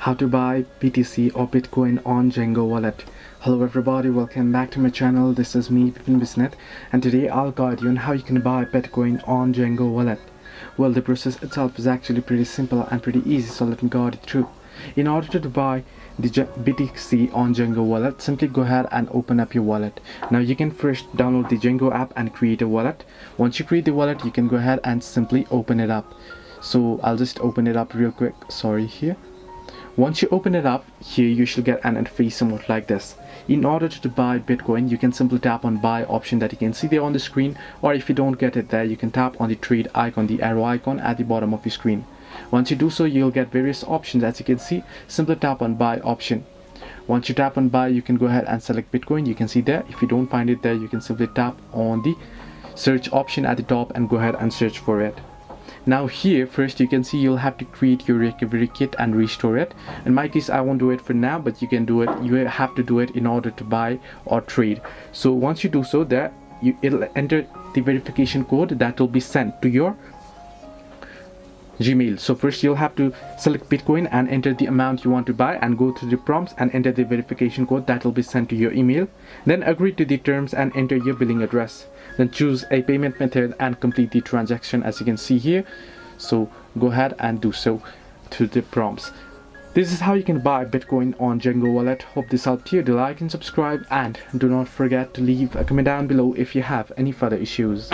how to buy BTC or Bitcoin on Zengo wallet. Hello everybody, welcome back to my channel. This is me, Vipin Bisnet, and today I'll guide you on how you can buy Bitcoin on Zengo wallet. Well, the process itself is actually pretty simple and pretty easy, so let me guide you through. In order to buy the BTC on Zengo wallet, simply go ahead and open up your wallet. Now you can first download the Zengo app and create a wallet. Once you create the wallet, you can go ahead and simply open it up. So I'll just open it up real quick. Sorry, here. Once you open it up, here you should get an interface somewhat like this. In order to buy Bitcoin, you can simply tap on buy option that you can see there on the screen, or if you don't get it there, you can tap on the trade icon, the arrow icon at the bottom of your screen. Once you do so, you'll get various options. As you can see, simply tap on buy option. Once you tap on buy, you can go ahead and select Bitcoin. You can see there. If you don't find it there, you can simply tap on the search option at the top and go ahead and search for it. Now here, first you can see you'll have to create your recovery kit and restore it. In my case, I won't do it for now, but you can do it. You have to do it in order to buy or trade. So once you do so, there it'll enter the verification code that will be sent to your Gmail. So first you'll have to select Bitcoin and enter the amount you want to buy and go through the prompts and enter the verification code that will be sent to your email. Then agree to the terms and enter your billing address. Then choose a payment method and complete the transaction as you can see here. So go ahead and do so through the prompts. This is how you can buy Bitcoin on Zengo wallet. Hope this helped you. Do like and subscribe, and do not forget to leave a comment down below if you have any further issues.